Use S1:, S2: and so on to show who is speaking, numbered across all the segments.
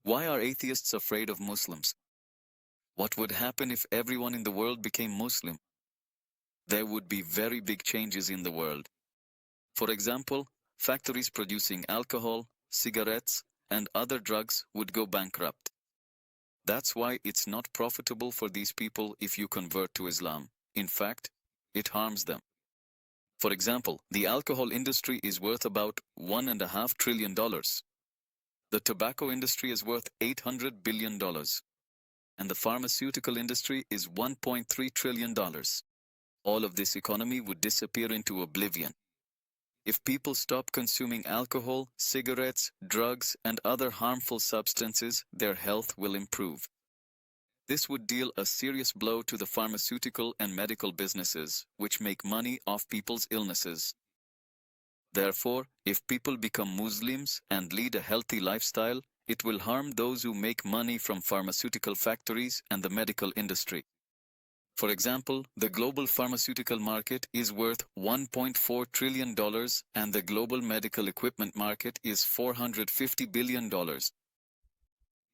S1: Why are atheists afraid of Muslims? What would happen if everyone in the world became Muslim? There would be very big changes in the world. For example, factories producing alcohol, cigarettes, and other drugs would go bankrupt. That's why it's not profitable for these people if you convert to Islam. In fact, it harms them. For example, the alcohol industry is worth about $1.5 trillion. The tobacco industry is worth $800 billion. And the pharmaceutical industry is $1.3 trillion. All of this economy would disappear into oblivion. If people stop consuming alcohol, cigarettes, drugs, and other harmful substances, their health will improve. This would deal a serious blow to the pharmaceutical and medical businesses, which make money off people's illnesses. Therefore, if people become Muslims and lead a healthy lifestyle, it will harm those who make money from pharmaceutical factories and the medical industry. For example, the global pharmaceutical market is worth $1.4 trillion and the global medical equipment market is $450 billion.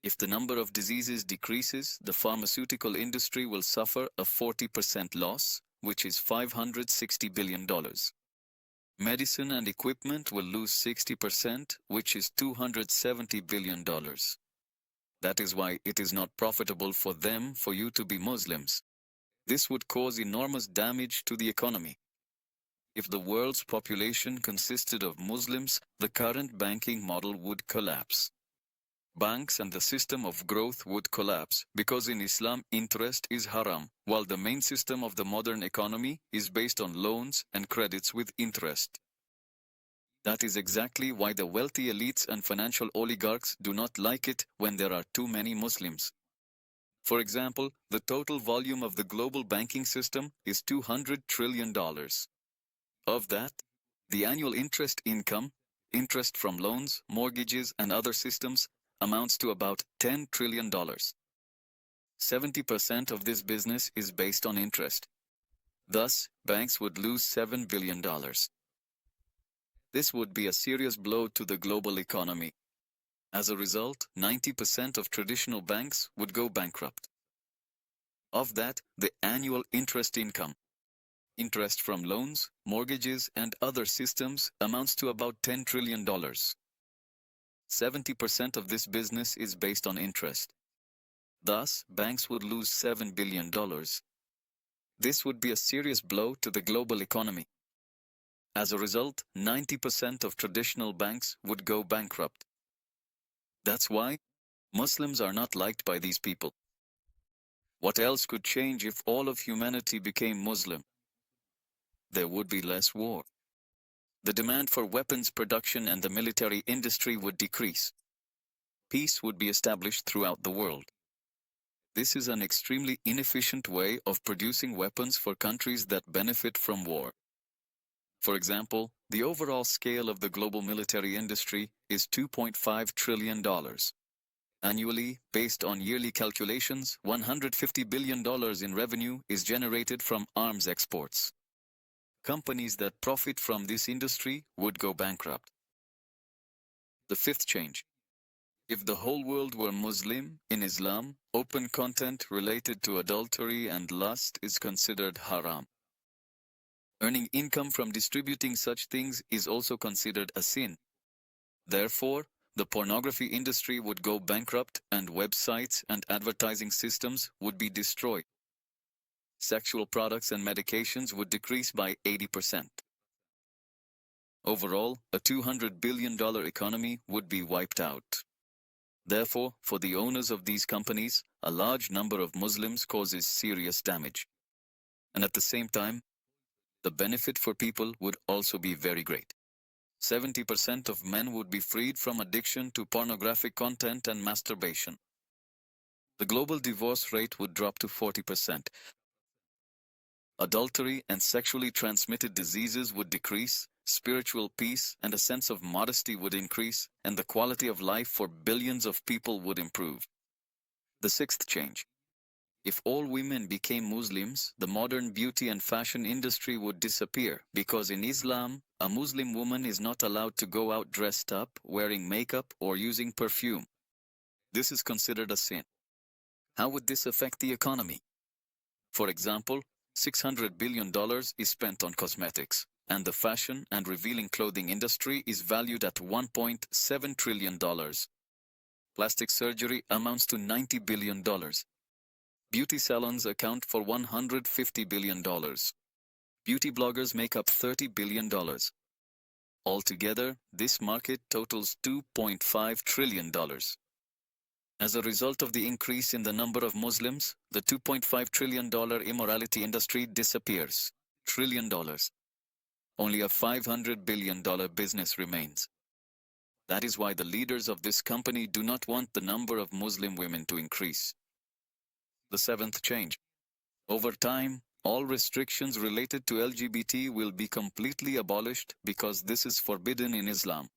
S1: If the number of diseases decreases, the pharmaceutical industry will suffer a 40% loss, which is $560 billion. Medicine and equipment will lose 60%, which is $270 billion. That is why it is not profitable for them for you to be Muslims. This would cause enormous damage to the economy. If the world's population consisted of Muslims, the current banking model would collapse. Banks and the system of growth would collapse because in Islam interest is haram, while the main system of the modern economy is based on loans and credits with interest. That is exactly why the wealthy elites and financial oligarchs do not like it when there are too many Muslims. For example, the total volume of the global banking system is $200 trillion. Of that, the annual interest income, interest from loans, mortgages, and other systems, amounts to about $10 trillion. 70% of this business is based on interest. Thus, banks would lose $7 billion. This would be a serious blow to the global economy. As a result, 90% of traditional banks would go bankrupt. Of that, the annual interest income, interest from loans, mortgages, and other systems amounts to about $10 trillion. 70% of this business is based on interest. Thus, banks would lose $7 billion. This would be a serious blow to the global economy. As a result, 90% of traditional banks would go bankrupt. That's why Muslims are not liked by these people. What else could change if all of humanity became Muslim? There would be less war. The demand for weapons production and the military industry would decrease. Peace would be established throughout the world. This is an extremely inefficient way of producing weapons for countries that benefit from war. For example, the overall scale of the global military industry is $2.5 trillion. Annually, based on yearly calculations, $150 billion in revenue is generated from arms exports. Companies that profit from this industry would go bankrupt. The fifth change. If the whole world were Muslim, in Islam, open content related to adultery and lust is considered haram. Earning income from distributing such things is also considered a sin. Therefore, the pornography industry would go bankrupt and websites and advertising systems would be destroyed. Sexual products and medications would decrease by 80%. Overall, a $200 billion economy would be wiped out. Therefore, for the owners of these companies, a large number of Muslims causes serious damage. And at the same time, the benefit for people would also be very great. 70% of men would be freed from addiction to pornographic content and masturbation. The global divorce rate would drop to 40%. Adultery and sexually transmitted diseases would decrease, spiritual peace and a sense of modesty would increase, and the quality of life for billions of people would improve. The sixth change. If all women became Muslims, the modern beauty and fashion industry would disappear because in Islam, a Muslim woman is not allowed to go out dressed up, wearing makeup, or using perfume. This is considered a sin. How would this affect the economy? For example, $600 billion is spent on cosmetics, and the fashion and revealing clothing industry is valued at $1.7 trillion. Plastic surgery amounts to $90 billion. Beauty salons account for $150 billion. Beauty bloggers make up $30 billion. Altogether, this market totals $2.5 trillion. As a result of the increase in the number of Muslims, the $2.5 trillion immorality industry disappears. Trillion dollars. Only a $500 billion business remains. That is why the leaders of this company do not want the number of Muslim women to increase. The seventh change. Over time, all restrictions related to LGBT will be completely abolished because this is forbidden in Islam.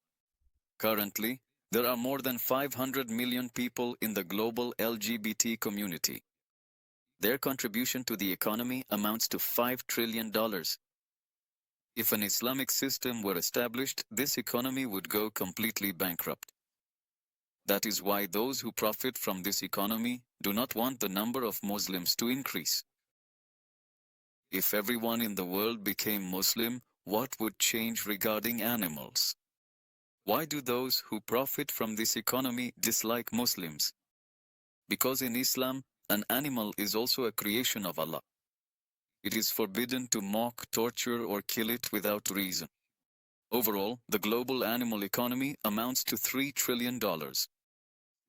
S1: Currently, there are more than 500 million people in the global LGBT community. Their contribution to the economy amounts to $5 trillion. If an Islamic system were established, this economy would go completely bankrupt. That is why those who profit from this economy do not want the number of Muslims to increase. If everyone in the world became Muslim, what would change regarding animals? Why do those who profit from this economy dislike Muslims? Because in Islam, an animal is also a creation of Allah. It is forbidden to mock, torture, or kill it without reason. Overall, the global animal economy amounts to $3 trillion.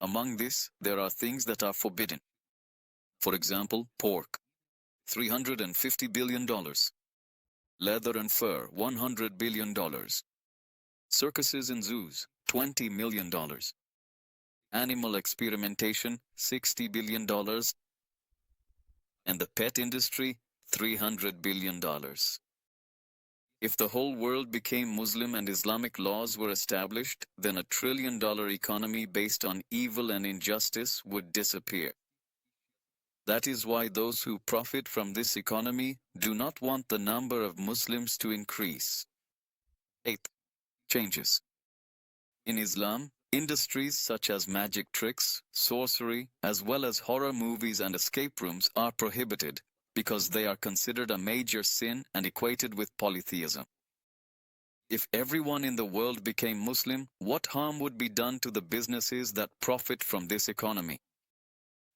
S1: Among this, there are things that are forbidden. For example, pork, $350 billion. Leather and fur, $100 billion. Circuses and zoos, $20 million. Animal experimentation, $60 billion. And the pet industry, $300 billion. If the whole world became Muslim and Islamic laws were established, then a $1 trillion economy based on evil and injustice would disappear. That is why those who profit from this economy do not want the number of Muslims to increase. 8th, changes. In Islam, industries such as magic tricks, sorcery, as well as horror movies and escape rooms are prohibited because they are considered a major sin and equated with polytheism. If everyone in the world became Muslim, what harm would be done to the businesses that profit from this economy?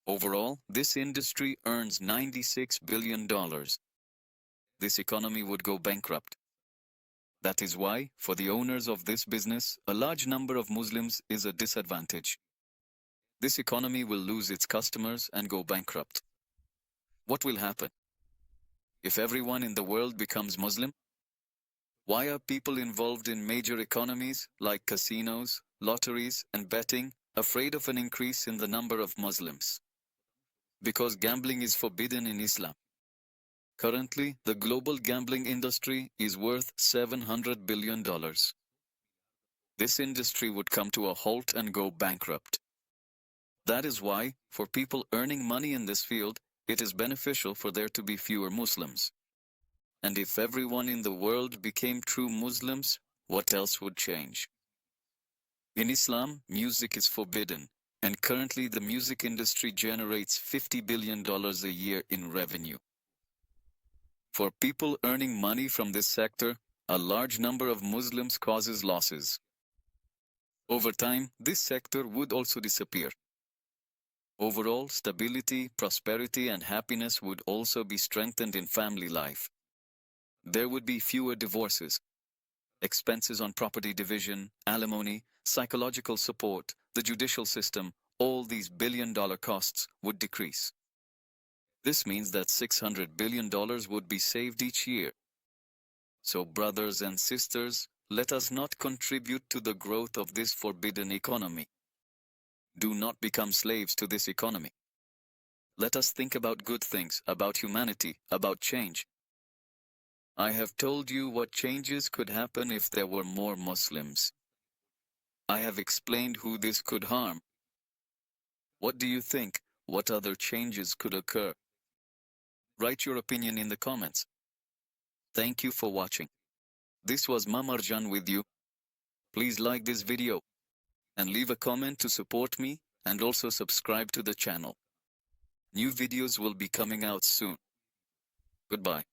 S1: Overall, this industry earns $96 billion. This economy would go bankrupt. That is why, for the owners of this business, a large number of Muslims is a disadvantage. This economy will lose its customers and go bankrupt. What will happen? If everyone in the world becomes Muslim? Why are people involved in major economies like casinos, lotteries, and betting afraid of an increase in the number of Muslims? Because gambling is forbidden in Islam. Currently, the global gambling industry is worth $700 billion. This industry would come to a halt and go bankrupt. That is why, for people earning money in this field, it is beneficial for there to be fewer Muslims. And if everyone in the world became true Muslims, what else would change? In Islam, music is forbidden, and currently the music industry generates $50 billion a year in revenue. For people earning money from this sector, a large number of Muslims causes losses. Over time, this sector would also disappear. Overall, stability, prosperity, and happiness would also be strengthened in family life. There would be fewer divorces. Expenses on property division, alimony, psychological support, the judicial system, all these billion-dollar costs would decrease. This means that $600 billion would be saved each year. So, brothers and sisters, let us not contribute to the growth of this forbidden economy. Do not become slaves to this economy. Let us think about good things, about humanity, about change. I have told you what changes could happen if there were more Muslims. I have explained who this could harm. What do you think? What other changes could occur? Write your opinion in the comments. Thank you for watching. This was Mamarjan with you. Please like this video and leave a comment to support me and also subscribe to the channel. New videos will be coming out soon. Goodbye.